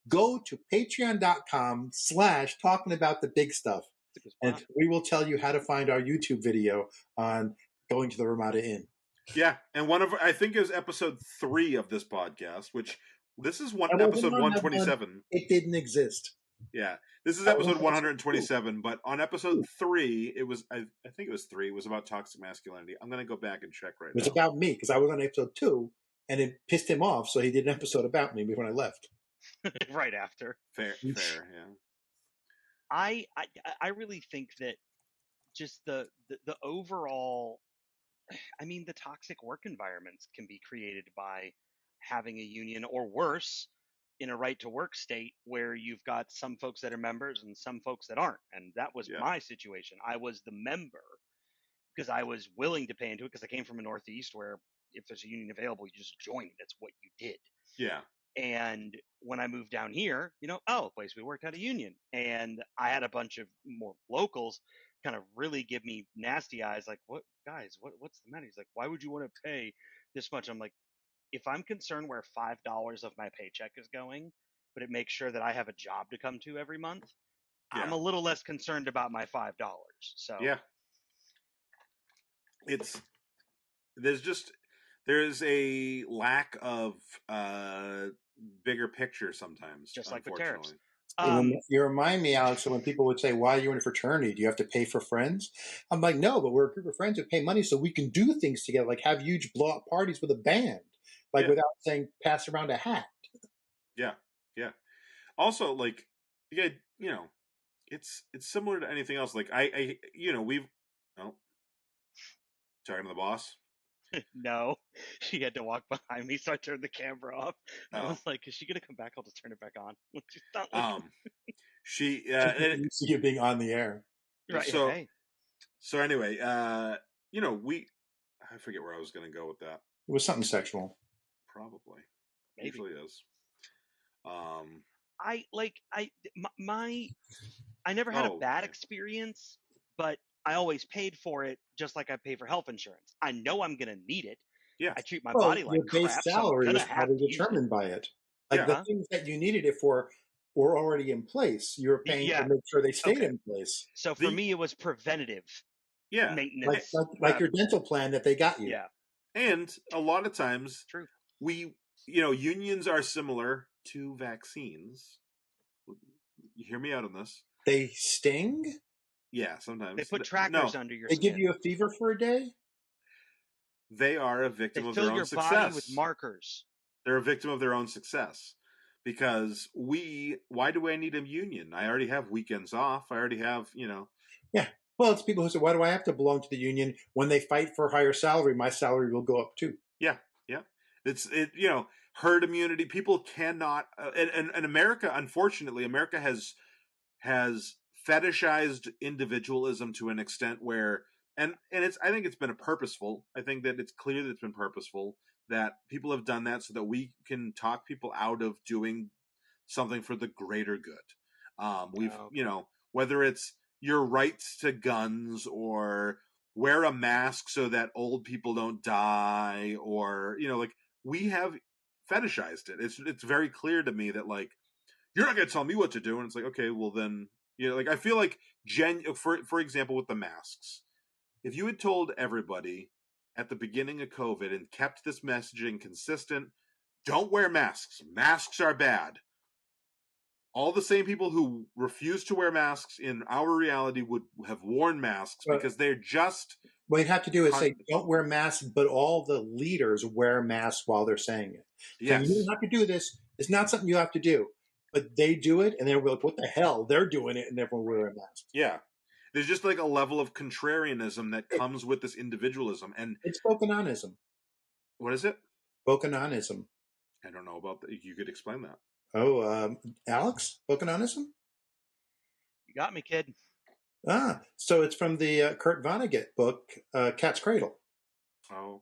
go to patreon.com/talking about the big stuff. And we will tell you how to find our YouTube video on going to the Ramada Inn. Yeah, and I think it was episode 3 of this podcast, which this is episode 127. It didn't exist. Yeah, this is episode 127, but on episode 3, it was, I think it was 3, it was about toxic masculinity. I'm going to go back and check right now. It was about me, because I was on episode 2, and it pissed him off, so he did an episode about me when I left. Right after. Fair, yeah. I really think that just the overall, I mean, the toxic work environments can be created by having a union, or worse, in a right to work state where you've got some folks that are members and some folks that aren't. And that was my situation. I was the member because I was willing to pay into it, because I came from a Northeast where if there's a union available, you just join it. That's what you did. Yeah. And when I moved down here, the place we worked had a union, and I had a bunch of more locals kind of really give me nasty eyes, like, what guys, what's the matter? He's like, why would you want to pay this much? I'm like, if I'm concerned where $5 of my paycheck is going, but it makes sure that I have a job to come to every month, I'm a little less concerned about my $5. So there's a lack of bigger picture sometimes, just like with tariffs. You remind me, Alex, when people would say, why are you in a fraternity? Do you have to pay for friends? I'm like, no, but we're a group of friends who pay money so we can do things together, like have huge blow-up parties with a band, without saying pass around a hat. Yeah, yeah. Also, like, it's similar to anything else. Like, we've... Oh, talking to the boss? No, she had to walk behind me, so I turned the camera off. I Oh. was like, "Is she gonna come back? I'll just turn it back on." She's not looking. She Just used to you being on the air. Right? so Hey, so anyway, we I forget where I was going to go with that. It was something sexual. Probably maybe. usually is. I like I never had a bad experience, but I always paid for it just like I pay for health insurance. I know I'm gonna need it. Yeah. I treat my Well, body like your base crap, so I'm salary gonna was have probably to use it. determined by it. Like the Yeah. things that you needed it for were already in place. You were paying to Yeah. make sure they stayed Okay. in place. So for me, it was preventative Yeah. maintenance. Like your dental plan that they got you. Yeah. And a lot of times, True. unions are similar to vaccines. You hear me out on this? They sting? Yeah, sometimes. They put trackers under your They skin. give you a fever for a day? They are a victim They of fill their own your success. body with markers. They're a victim of their own success. Because why do I need a union? I already have weekends off. I already have, Yeah. Well, it's people who say, why do I have to belong to the union? When they fight for higher salary, my salary will go up too. Yeah, yeah. Herd immunity. People cannot, and America, unfortunately, America has fetishized individualism to an extent where, and I think it's been purposeful. I think that it's clear that it's been purposeful that people have done that so that we can talk people out of doing something for the greater good. Whether it's your rights to guns or wear a mask so that old people don't die, or we have fetishized it. It's very clear to me that you're not going to tell me what to do, and it's like, okay, well then, I feel like for example with the masks, if you had told everybody at the beginning of COVID and kept this messaging consistent, don't wear masks are bad, all the same people who refuse to wear masks in our reality would have worn masks because they're just. What you have to do is say, don't wear masks, but all the leaders wear masks while they're saying it. Yes. So you don't have to do this. It's not something you have to do. But they do it, and they're like, what the hell? They're doing it, and everyone wearing masks. Yeah. There's just a level of contrarianism that comes with this individualism. And it's Bokononism. What is it? Bokononism. I don't know about that. You could explain that. Oh, Alex? Bokononism? You got me, kid. So it's from the Kurt Vonnegut book, Cat's Cradle. Oh,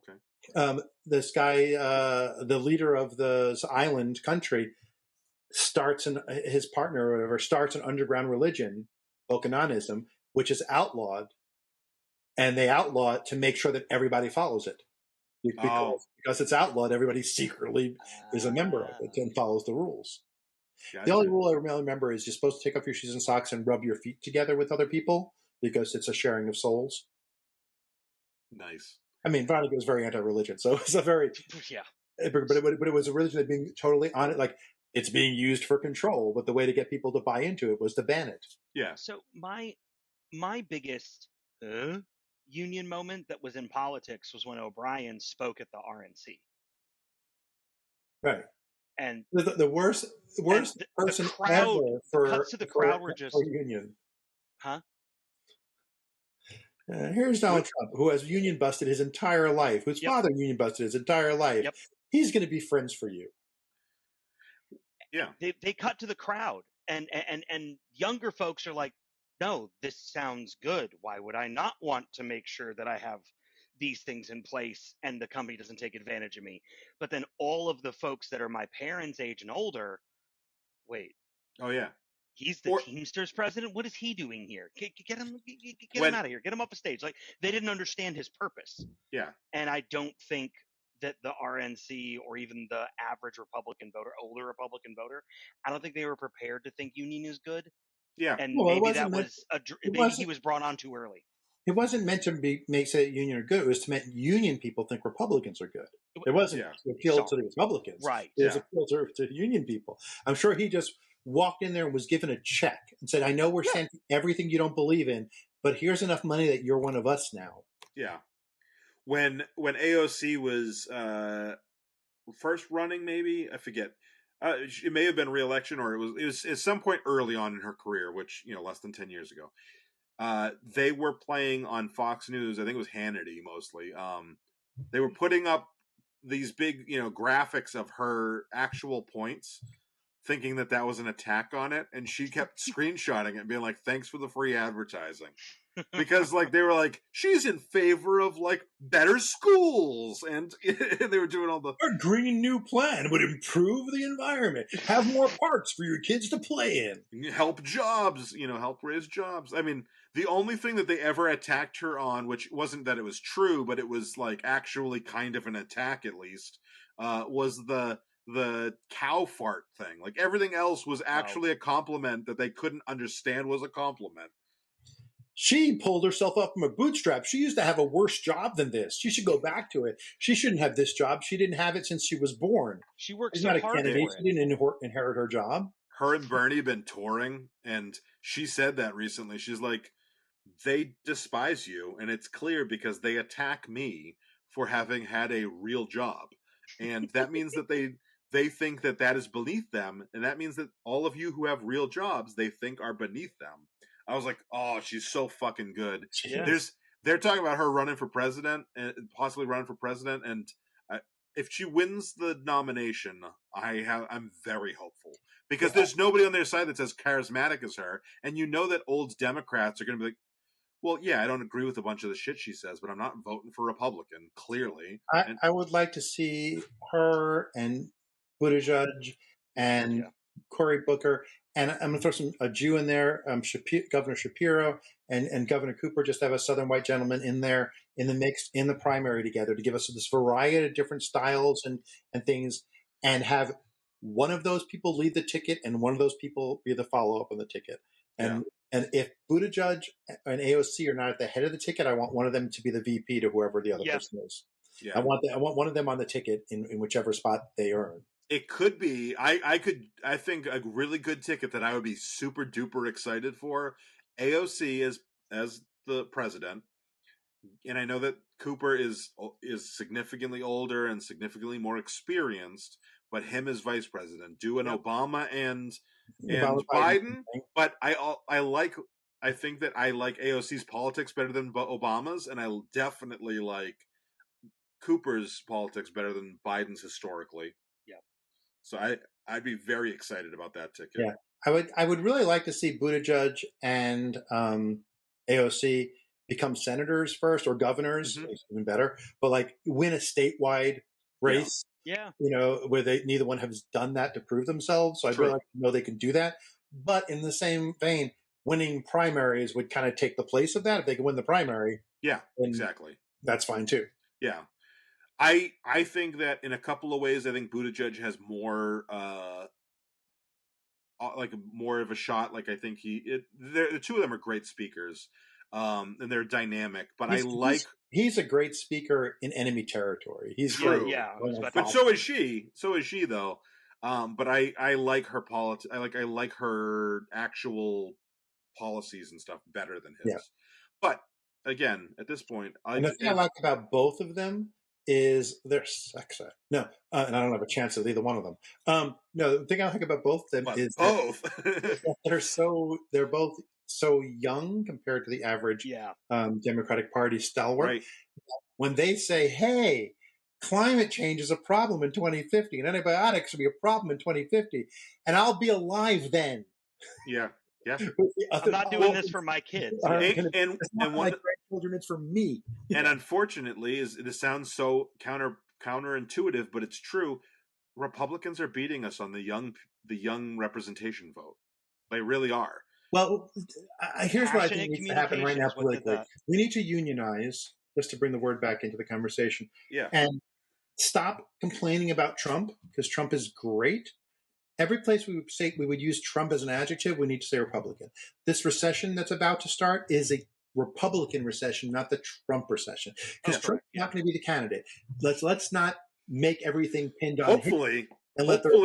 okay. This guy, the leader of the island country, his partner or whatever starts an underground religion, Bokononism, which is outlawed, and they outlaw it to make sure that everybody follows it. Because it's outlawed, everybody secretly is a member of it and follows the rules. Gotcha. The only rule I really remember is you're supposed to take off your shoes and socks and rub your feet together with other people because it's a sharing of souls. Nice. I mean, Vonnegut was very anti-religion, so it's a very But it was a religion that being totally on it, like it's being used for control. But the way to get people to buy into it was to ban it. Yeah. So my biggest union moment that was in politics was when O'Brien spoke at the RNC. Right. And the worst person the crowd, ever for cuts to the crowd were just union. Huh? Here's Donald Trump, who has union busted his entire life, whose father union busted his entire life. Yep. He's going to be friends for you. Yeah. They cut to the crowd, and younger folks are like, no, this sounds good. Why would I not want to make sure that I have these things in place and the company doesn't take advantage of me? But then all of the folks that are my parents' age and older, wait. Oh, yeah. He's the Teamsters president. What is he doing here? Get him out of here. Get him off a stage. Like, they didn't understand his purpose. Yeah. And I don't think that the RNC or even the average Republican voter, older Republican voter, I don't think they were prepared to think union is good. Yeah. And maybe that was maybe he was brought on too early. It wasn't meant to say union are good. It was to make union people think Republicans are good. It wasn't to appeal to the Republicans. Right. It was appeal to union people. I'm sure he just walked in there and was given a check and said, I know we're saying everything you don't believe in, but here's enough money that you're one of us now. Yeah. When AOC was first running, maybe, I forget. It may have been re-election, or it was at some point early on in her career, which, less than 10 years ago. They were playing on Fox News. I think it was Hannity mostly. They were putting up these big, graphics of her actual points, thinking that was an attack on it, and she kept screenshotting it and being like, "Thanks for the free advertising." Because like they were like, she's in favor of like better schools, and they were doing all the Our green new plan would improve the environment. Have more parks for your kids to play in. help jobs, help raise jobs. I mean, the only thing that they ever attacked her on, which wasn't that it was true, but it was like actually kind of an attack at least, was the cow fart thing. Like everything else was actually a compliment that they couldn't understand was a compliment. She pulled herself up from a bootstrap. She used to have a worse job than this. She should go back to it. She shouldn't have this job. She didn't have it since she was born. She worked She's so not a hard candidate. for it. She didn't inherit her job. Her and Bernie have been touring, and she said that recently. She's like, they despise you, and it's clear because they attack me for having had a real job. And that means that they think that is beneath them, and that means that all of you who have real jobs, they think are beneath them. I was like, oh, she's so fucking good. Yeah. They're talking about her running for president, and possibly running for president, and if she wins the nomination, I'm very hopeful, because there's nobody on their side that's as charismatic as her, and that old Democrats are going to be like, well, yeah, I don't agree with a bunch of the shit she says, but I'm not voting for Republican, clearly. I would like to see her and Buttigieg and Cory Booker, and I'm going to throw a Jew in there, Governor Shapiro and Governor Cooper, just have a Southern white gentleman in there in the mix in the primary together to give us this variety of different styles and things, and have one of those people lead the ticket and one of those people be the follow-up on the ticket. And if Buttigieg and AOC are not at the head of the ticket, I want one of them to be the VP to whoever the other person is. Yeah. I want one of them on the ticket in whichever spot they earn. It could be. I think a really good ticket that I would be super duper excited for. AOC as the president, and I know that Cooper is significantly older and significantly more experienced, but him as vice president, do an Obama and Biden. But I think that I like AOC's politics better than Obama's, and I definitely like Cooper's politics better than Biden's historically. Yeah. So I'd be very excited about that ticket. Yeah, I would really like to see Buttigieg and AOC become senators first, or governors, even better. But like win a statewide race. Yeah. Where neither one has done that to prove themselves. So I'd really like to know they can do that. But in the same vein, winning primaries would kind of take the place of that. If they can win the primary, exactly, that's fine too. Yeah. I think that in a couple of ways, I think Buttigieg has more, like more of a shot. Like I think the two of them are great speakers, and they're dynamic. But he's a great speaker in enemy territory. He's true, great. But so is she. So is she though. But I like her politics. I like her actual policies and stuff better than his. Yeah. But again, at this point, the thing I like about both of them is their sex. No, and I don't have a chance with either one of them. No, the thing I like about both of them is both. they're both so young compared to the average Democratic Party stalwart. Right. When they say, hey, climate change is a problem in 2050 and antibiotics will be a problem in 2050, and I'll be alive then. Yeah. Yeah. I'm not doing this for my kids. And my grandchildren, it's for me. And unfortunately, this sounds so counterintuitive, but it's true. Republicans are beating us on the young representation vote. They really are. Well, here's what I think needs to happen right now politically. We need to unionize, just to bring the word back into the conversation. Yeah. And stop complaining about Trump, because Trump is great. Every place we would use Trump as an adjective, we need to say Republican. This recession that's about to start is a Republican recession, not the Trump recession. Because Trump's not going to be the candidate. Let's not make everything pinned on him. Hopefully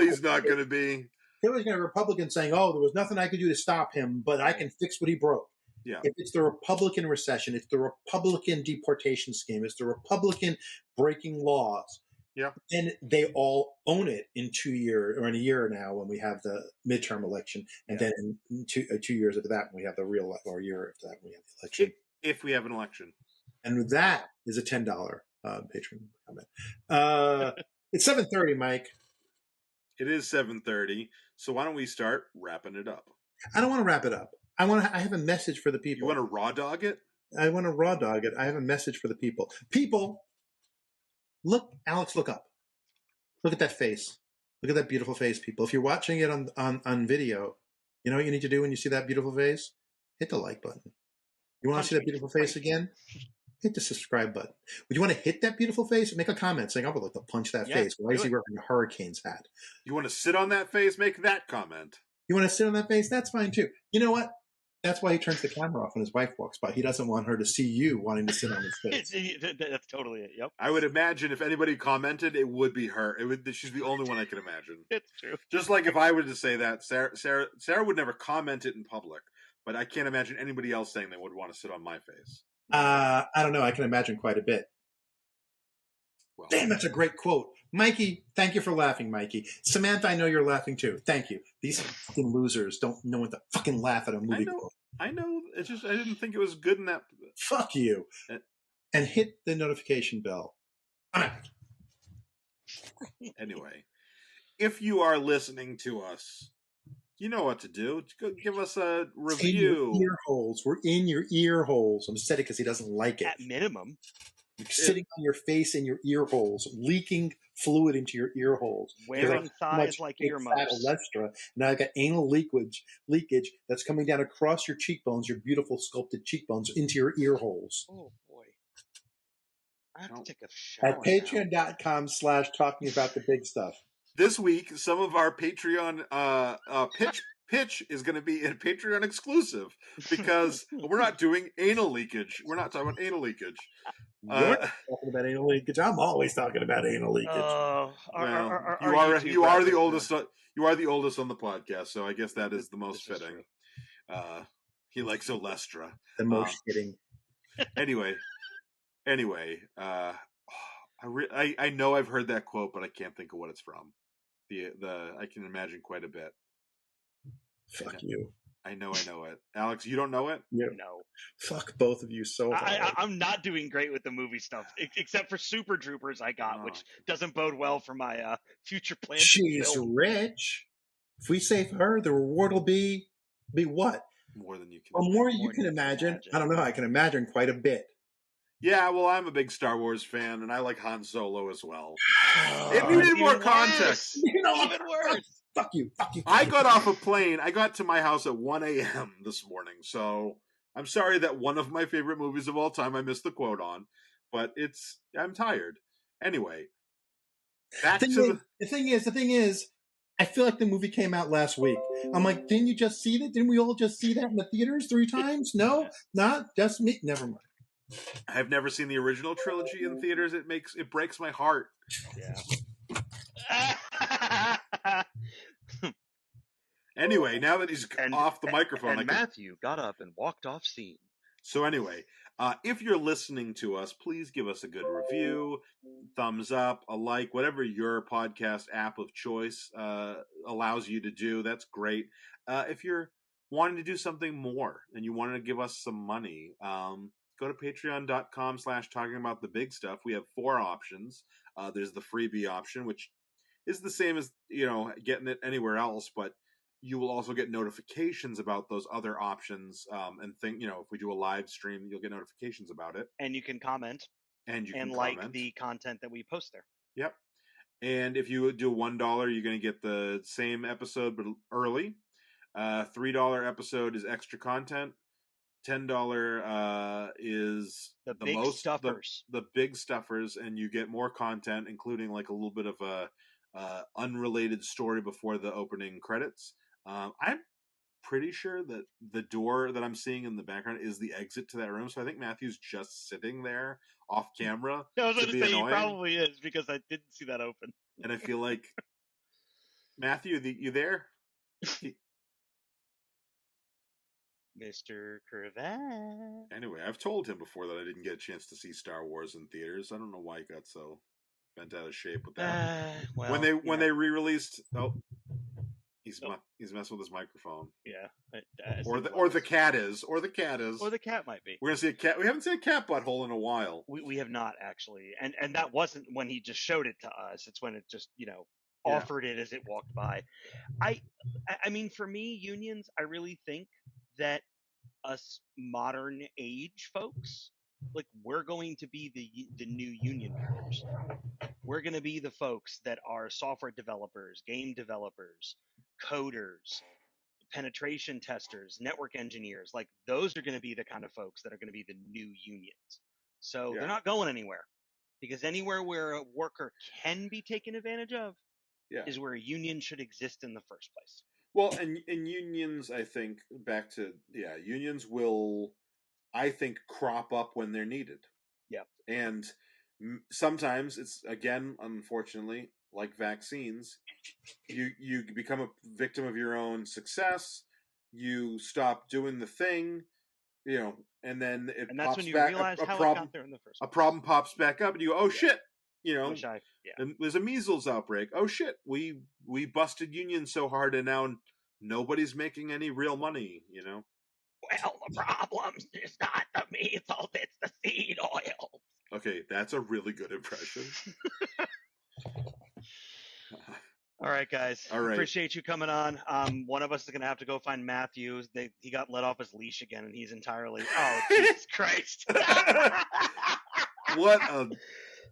he's not going to be. Hillary's going to have a Republican saying, oh, there was nothing I could do to stop him, but I can fix what he broke. Yeah. If it's the Republican recession, it's the Republican deportation scheme, it's the Republican breaking laws. Yeah. And they all own it in 2 years, or in a year now, when we have the midterm election, and then in 2 years after that, when we have the real, or a year after that, when we have the election. If we have an election. And that is a $10 Patreon comment. It's 7:30, Mike. It is 7:30, so why don't we start wrapping it up? I don't want to wrap it up. I have a message for the people. You want to raw dog it? I want to raw dog it. I have a message for the people. People, look, Alex, look up. Look at that face. Look at that beautiful face, people. If you're watching it on video, you know what you need to do when you see that beautiful face? Hit the like button. You want to see that beautiful face again? Hit the subscribe button. Would you want to hit that beautiful face? Make a comment saying, I would like to punch that face. Why is he wearing a Hurricanes hat? You want to sit on that face? Make that comment. You want to sit on that face? That's fine too. You know what? That's why he turns the camera off when his wife walks by. He doesn't want her to see you wanting to sit on his face. That's totally it. Yep. I would imagine if anybody commented, it would be her. She's the only one I can imagine. It's true. Just like if I were to say that, Sarah would never comment it in public, but I can't imagine anybody else saying they would want to sit on my face. I don't know. I can imagine quite a bit. Well, damn, that's a great quote. Mikey, thank you for laughing, Mikey. Samantha, I know you're laughing too. Thank you. These fucking losers don't know when to fucking laugh at a movie. I know. It's just I didn't think it was good in that. Fuck you. And hit the notification bell. Anyway, if you are listening to us, you know what to do. Go give us a review. In your ear holes. We're in your ear holes. I'm said it because he doesn't like it. At minimum. You're sitting on your face in your ear holes, leaking fluid into your ear holes. Wearing thighs like earmuffs. Now I've got anal leakage that's coming down across your cheekbones, your beautiful sculpted cheekbones, into your ear holes. Oh, boy. I have to take a shower. At patreon.com/talking about the big stuff. This week, some of our Patreon pitch is going to be a Patreon exclusive because we're not doing anal leakage. We're not talking about anal leakage. You're talking about anal leakage. I'm always talking about anal leakage. You are the oldest. You are the oldest on the podcast, so I guess that is the most fitting. He likes Olestra. The most fitting. Anyway, I know I've heard that quote, but I can't think of what it's from. I can imagine quite a bit. Fuck you. I know it. Alex, you don't know it? Yeah. No. Fuck both of you so hard. I'm not doing great with the movie stuff, except for Super Troopers I got, which doesn't bode well for my future plans. She's rich. If we save her, the reward will be what? More than you can. Or more you can imagine. I don't know. I can imagine quite a bit. Yeah, well, I'm a big Star Wars fan, and I like Han Solo as well. It needed more context. Even worse. Fuck you. I got off a plane. I got to my house at 1 a.m. this morning, so I'm sorry that one of my favorite movies of all time I missed the quote on, but I'm tired. Anyway, the thing is, I feel like the movie came out last week. I'm like, didn't you just see that? Didn't we all just see that in the theaters 3 times? No, not just me. Never mind. I've never seen the original trilogy in theaters. It breaks my heart. Yeah. Anyway, now that he's off the microphone, Matthew got up and walked off scene. So anyway, if you're listening to us, please give us a good review, thumbs up, a like, whatever your podcast app of choice allows you to do. That's great. If you're wanting to do something more and you want to give us some money, go to patreon.com/talking about the big stuff. We have 4 options. There's the freebie option, which is the same as, getting it anywhere else, but you will also get notifications about those other options. And if we do a live stream, you'll get notifications about it. And you can comment. And you can like comment. the content that we post there. Yep. And if you do $1, you're going to get the same episode, but early. $3 episode is extra content. $10 is the big stuffers. The big stuffers, and you get more content, including like a little bit of a unrelated story before the opening credits. I'm pretty sure that the door that I'm seeing in the background is the exit to that room, so I think Matthew's just sitting there off camera. I was going to say he probably is, because I didn't see that open. And I feel like, Matthew, you there? Mr. Cravat. Anyway, I've told him before that I didn't get a chance to see Star Wars in theaters. I don't know why he got so bent out of shape with that. When they re-released, He's messing with his microphone. Yeah. Or the cat is. Or the cat might be. We're gonna see a cat. We haven't seen a cat butthole in a while. We have not actually, and that wasn't when he just showed it to us. It's when it just offered it as it walked by. I mean, for me, unions. I really think that us modern age folks, like, we're going to be the new union members. We're going to be the folks that are software developers, game developers, coders, penetration testers, network engineers. Like, those are going to be the kind of folks that are going to be the new unions. So they're not going anywhere, because anywhere where a worker can be taken advantage of is where a union should exist in the first place. Well, and unions, I think, unions will, I think, crop up when they're needed. Yeah. And sometimes it's, again, unfortunately, like vaccines, you become a victim of your own success. You stop doing the thing, and then and that's when you realize how it got there in the first place. A problem pops back up, and you go, oh shit, and there's a measles outbreak. Oh shit, we busted unions so hard, and now nobody's making any real money. Well, the problem is not the measles; it's the seed oil. Okay, that's a really good impression. All right, guys. All right. Appreciate you coming on. One of us is going to have to go find Matthew. He got let off his leash again, and he's entirely... Oh, Jesus Christ. What a...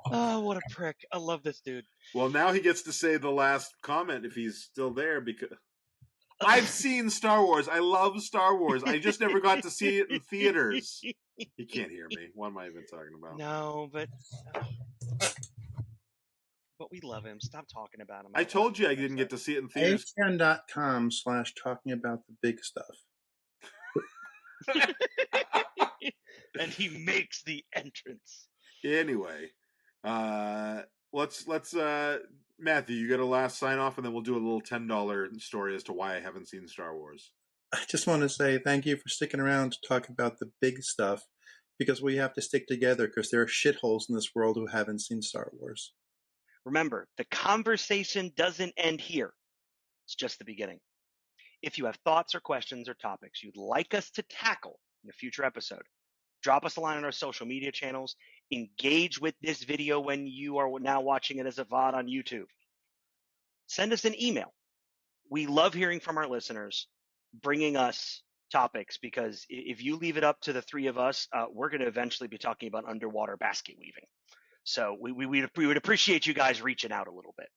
Oh, what a prick. I love this dude. Well, now he gets to say the last comment if he's still there, because... I've seen Star Wars. I love Star Wars. I just never got to see it in theaters. He can't hear me. What am I even talking about? No, but we love him. Stop talking about him. I told you I didn't get to see it in theaters. Patreon.com/talking about the big stuff. And he makes the entrance. Anyway, let's Matthew, you got a last sign off, and then we'll do a little $10 story as to why I haven't seen Star Wars. I just want to say thank you for sticking around to talk about the big stuff, because we have to stick together, because there are shitholes in this world who haven't seen Star Wars. Remember, the conversation doesn't end here. It's just the beginning. If you have thoughts or questions or topics you'd like us to tackle in a future episode, drop us a line on our social media channels. Engage with this video when you are now watching it as a VOD on YouTube. Send us an email. We love hearing from our listeners, bringing us topics, because if you leave it up to the three of us, we're going to eventually be talking about underwater basket weaving. So we would appreciate you guys reaching out a little bit.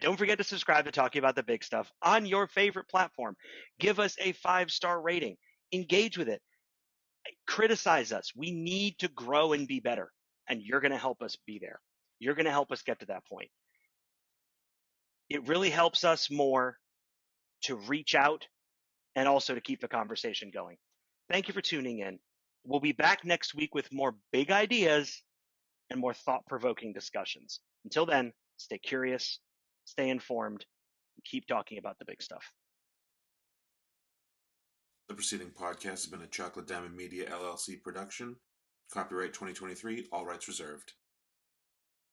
Don't forget to subscribe to Talking About the Big Stuff on your favorite platform. Give us a 5-star rating. Engage with it. Criticize us. We need to grow and be better, and you're going to help us be there. You're going to help us get to that point. It really helps us more to reach out and also to keep the conversation going. Thank you for tuning in. We'll be back next week with more big ideas and more thought-provoking discussions. Until then, stay curious, stay informed, and keep talking about the big stuff. The preceding podcast has been a Chocolate Diamond Media LLC production. Copyright 2023, all rights reserved.